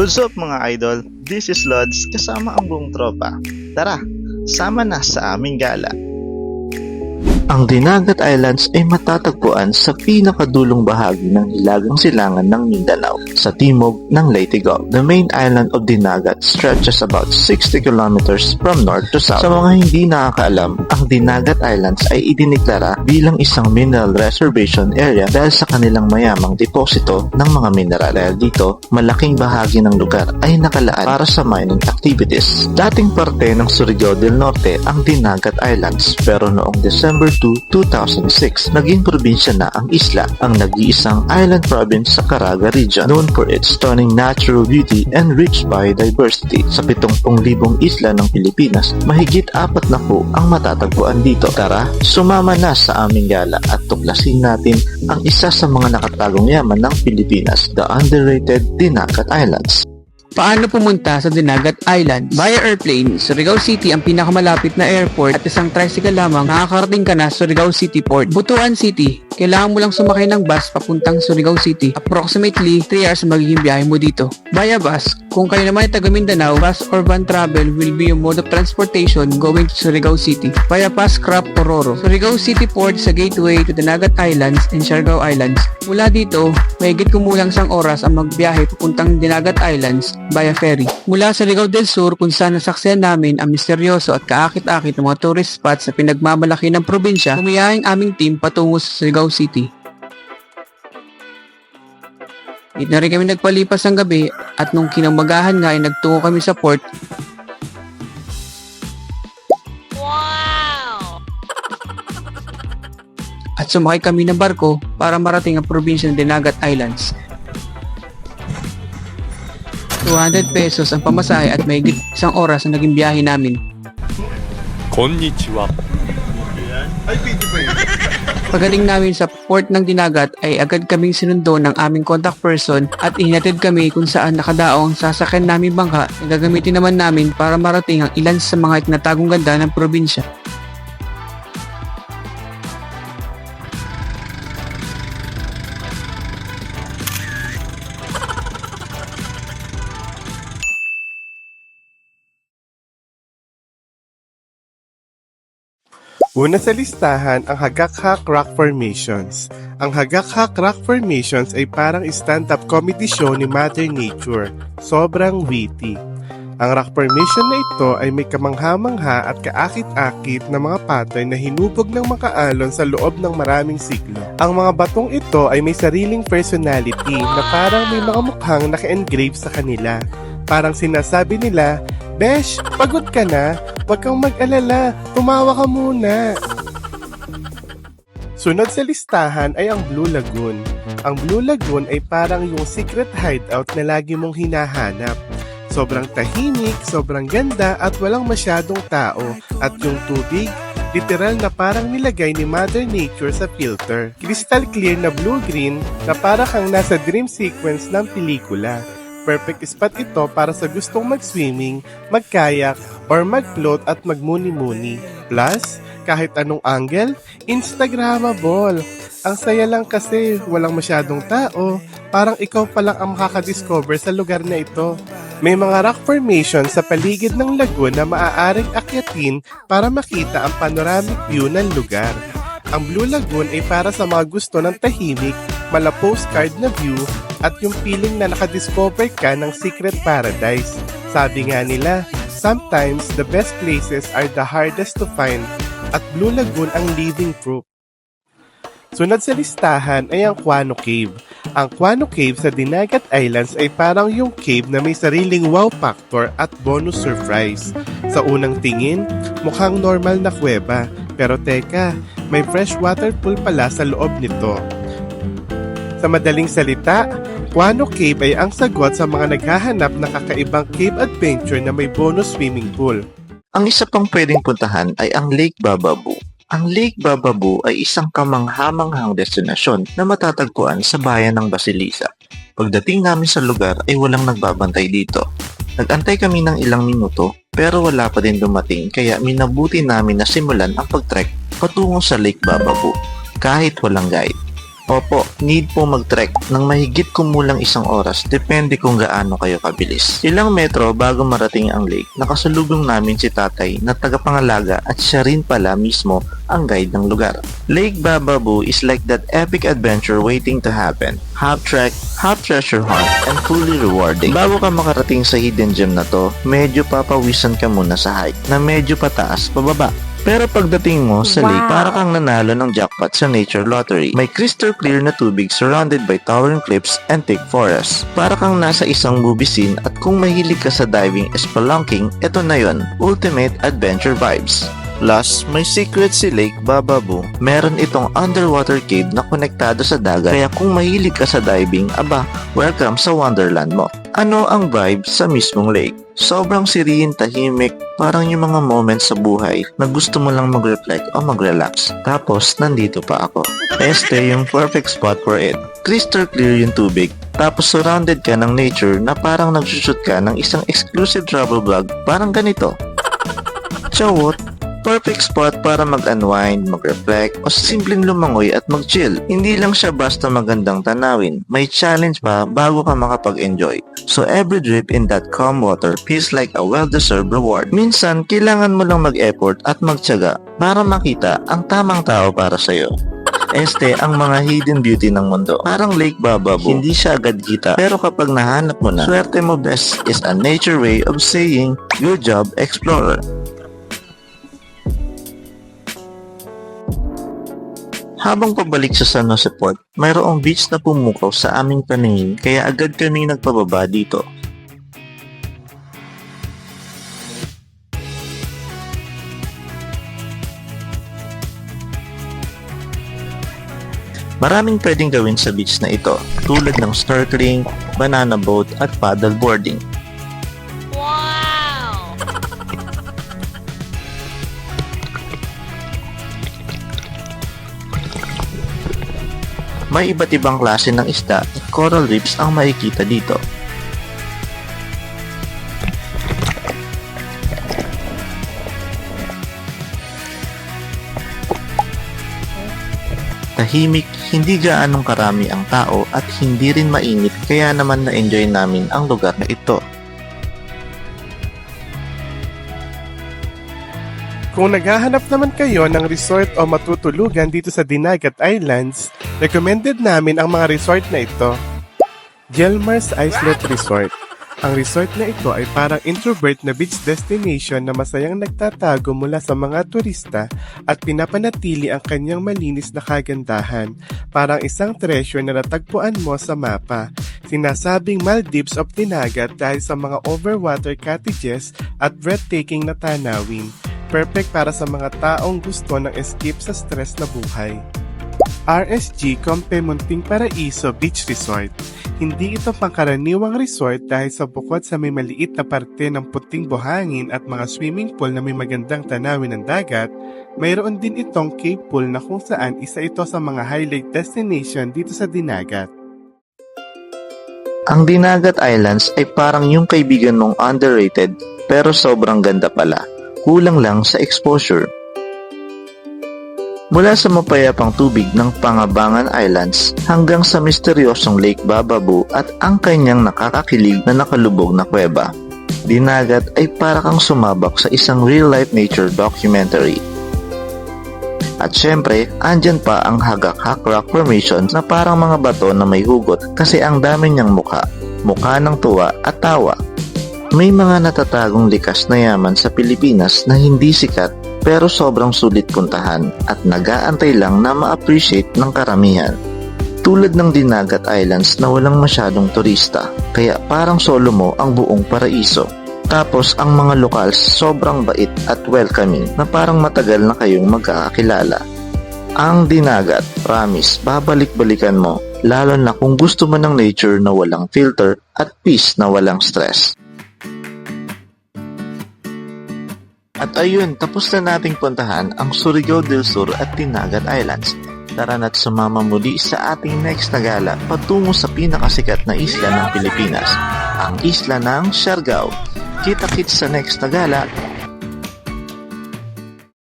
What's up mga idol? This is Lods kasama ang buong tropa. Tara, sama na sa aming gala. Ang Dinagat Islands ay matatagpuan sa pinakadulong bahagi ng hilagang silangan ng Mindanao sa timog ng Leyte Gulf. The main island of Dinagat stretches about 60 kilometers from north to south. Sa mga hindi nakakaalam, ang Dinagat Islands ay idineklara bilang isang mineral reservation area dahil sa kanilang mayamang deposito ng mga mineral. Dahil dito, malaking bahagi ng lugar ay nakalaan para sa mining activities. Dating parte ng Surigao del Norte ang Dinagat Islands, pero noong December 2, 2006, naging probinsya na ang isla, ang nag-iisang island province sa Caraga region, known for its stunning natural beauty and rich biodiversity. Sa 70,000 isla ng Pilipinas, mahigit 4 na po ang matatagpuan dito. Tara, sumama na sa aming gala at tuklasin natin ang isa sa mga nakatagong yaman ng Pilipinas, the underrated Dinagat Islands. Paano pumunta sa Dinagat Islands? Via airplane, Surigao City ang pinakamalapit na airport at isang tricycle lamang nakakarating ka na sa Surigao City Port. Butuan City, kailangan mo lang sumakay ng bus papuntang Surigao City. Approximately 3 hours ang magiging biyahe mo dito. Via bus, kung kayo naman ay taga Mindanao, bus or van travel will be your mode of transportation going to Surigao City. Via Pascrap or Roro. Surigao City Port sa gateway to Dinagat Islands and Siargao Islands. Mula dito, mahigit kumulang 1 oras ang magbiyahe papuntang Dinagat Islands via ferry. Mula sa Surigao del Sur kung saan nasaksihan namin ang misteryoso at kaakit-akit ng mga tourist spots sa pinagmamalaki ng probinsya, bumiyahing aming team patungo sa Surigao City. Dito na rin kami nagpalipas ng gabi at nung kinamagahan nga ay nagtungo kami sa port. Wow! At sumakay kami ng barko para marating ang probinsya ng Dinagat Islands. 200 pesos ang pamasahe at mahigit 1 oras ang naging biyahe namin. Konnichiwa. Pagdating namin sa port ng Dinagat ay agad kaming sinundo ng aming contact person at ihinatid kami kung saan nakadaong sasakyan namin bangka na gagamitin naman namin para marating ang ilan sa mga itinatagong ganda ng probinsya. Una sa listahan ang Hagak-Hak Rock Formations. Ang Hagak-Hak Rock Formations ay parang stand-up comedy show ni Mother Nature. Sobrang witty. Ang rock formation na ito ay may kamangha-mangha at kaakit-akit na mga pattern na hinubog ng makaalon sa loob ng maraming siglo. Ang mga batong ito ay may sariling personality na parang may mga mukhang naka-engrave sa kanila. Parang sinasabi nila, "Besh, pagod ka na? Huwag kang mag-alala, tumawa ka muna." Sunod sa listahan ay ang Blue Lagoon. Ang Blue Lagoon ay parang yung secret hideout na lagi mong hinahanap. Sobrang tahimik, sobrang ganda at walang masyadong tao. At yung tubig, literal na parang nilagay ni Mother Nature sa filter. Crystal clear na blue-green na para kang nasa dream sequence ng pelikula. Perfect spot ito para sa gustong mag-swimming, mag-kayak, or mag-float at magmuni-muni. Plus, kahit anong angle, Instagrammable. Ang saya lang kasi walang masyadong tao, parang ikaw pa lang ang makakadiscover sa lugar na ito. May mga rock formation sa paligid ng lagoon na maaaring akyatin para makita ang panoramic view ng lugar. Ang Blue Lagoon ay para sa mga gusto ng tahimik, mala postcard na view at yung feeling na nakadiscover ka ng secret paradise. Sabi nga nila, sometimes the best places are the hardest to find at Blue Lagoon ang living proof. Sunod sa listahan ay ang Quano Cave. Ang Quano Cave sa Dinagat Islands ay parang yung cave na may sariling wow factor at bonus surprise. Sa unang tingin, mukhang normal na kuweba. Pero teka, may freshwater pool pala sa loob nito. Sa madaling salita, Quano Cave ay ang sagot sa mga naghahanap ng kakaibang cave adventure na may bonus swimming pool. Ang isa pang pwedeng puntahan ay ang Lake Bababu. Ang Lake Bababu ay isang kamangha-manghang destinasyon na matatagpuan sa bayan ng Basilisa. Pagdating namin sa lugar ay walang nagbabantay dito. Nag-antay kami ng ilang minuto pero wala pa din dumating kaya minabuti namin na simulan ang pag-trek patungo sa Lake Bababu kahit walang guide. Opo, need po mag-trek ng mahigit kumulang 1 oras depende kung gaano kayo kabilis. Ilang metro bago marating ang lake, nakasalubong namin si tatay na tagapangalaga at siya rin pala mismo ang guide ng lugar. Lake Bababu is like that epic adventure waiting to happen. Half trek, half treasure hunt, and fully rewarding. Bago ka makarating sa hidden gem na to, medyo papawisan ka muna sa hike na medyo pataas pababa. Pero pagdating mo sa lake, para kang nanalo ng jackpot sa nature lottery. May crystal clear na tubig surrounded by towering cliffs and thick forests. Para kang nasa isang movie scene at kung mahilig ka sa diving and spelunking, ito na yon, ultimate adventure vibes. Plus, may secret si Lake Bababu. Meron itong underwater cave na konektado sa dagat, kaya kung mahilig ka sa diving, aba, welcome sa wonderland mo. Ano ang vibe sa mismong lake? Sobrang sirihin, tahimik, parang yung mga moments sa buhay na gusto mo lang mag-reflect o mag-relax. Tapos, nandito pa ako. Este yung perfect spot for it. Crystal clear yung tubig, tapos surrounded ka ng nature na parang nagsushoot ka ng isang exclusive travel vlog, parang ganito. Chawot! Perfect spot para mag-unwind, mag-reflect, o simpleng lumangoy at mag-chill. Hindi lang siya basta magandang tanawin, may challenge pa bago ka makapag-enjoy. So every drip in that calm water feels like a well-deserved reward. Minsan, kailangan mo lang mag-effort at magtiyaga para makita ang tamang tao para sa'yo. Este ang mga hidden beauty ng mundo. Parang Lake Bababu, hindi siya agad kita. Pero kapag nahanap mo na, swerte mo best is a nature way of saying, good job, explorer. Habang pabalik sa San Jose Port, mayroong beach na pumukaw sa aming paningin kaya agad kaming nagpababa dito. Maraming pwedeng gawin sa beach na ito, tulad ng snorkeling, banana boat at paddle boarding. May iba't ibang klase ng isda at coral reefs ang makikita dito. Tahimik, hindi gaanong karami ang tao at hindi rin mainit kaya naman na-enjoy namin ang lugar na ito. Kung naghahanap naman kayo ng resort o matutulugan dito sa Dinagat Islands, recommended namin ang mga resort na ito. Gelmar's Islet Resort. Ang resort na ito ay parang introvert na beach destination na masayang nagtatago mula sa mga turista at pinapanatili ang kanyang malinis na kagandahan, parang isang treasure na natagpuan mo sa mapa. Sinasabing Maldives of Dinagat dahil sa mga overwater cottages at breathtaking na tanawin. Perfect para sa mga taong gusto ng escape sa stress na buhay. RSG Compe Munting Paraiso Beach Resort. Hindi ito pangkaraniwang resort dahil sa bukod sa may maliit na parte ng puting buhangin at mga swimming pool na may magandang tanawin ng dagat, mayroon din itong cave pool na kung saan isa ito sa mga highlight destination dito sa Dinagat. Ang Dinagat Islands ay parang yung kaibigan mong underrated pero sobrang ganda pala. Kulang lang sa exposure. Mula sa mapayapang tubig ng Pangabangan Islands hanggang sa misteryosong Lake Bababu at ang kanyang nakakakilig na nakalubog na kuweba, Dinagat ay para kang sumabak sa isang real-life nature documentary. At syempre, andyan pa ang Hagak-Hak Rock Formation na parang mga bato na may hugot kasi ang dami niyang mukha ng tuwa at tawa. May mga natatagong likas na yaman sa Pilipinas na hindi sikat pero sobrang sulit puntahan at nag-aantay lang na ma-appreciate ng karamihan. Tulad ng Dinagat Islands na walang masyadong turista, kaya parang solo mo ang buong paraiso. Tapos ang mga locals sobrang bait at welcoming na parang matagal na kayong magkakakilala. Ang Dinagat, promise, babalik-balikan mo, lalo na kung gusto mo ng nature na walang filter at peace na walang stress. At ayun, tapos na nating puntahan ang Surigao del Sur at Dinagat Islands. Tara na't sumama muli sa ating next na gala patungo sa pinakasikat na isla ng Pilipinas, ang isla ng Siargao. Kita-kits sa next na gala.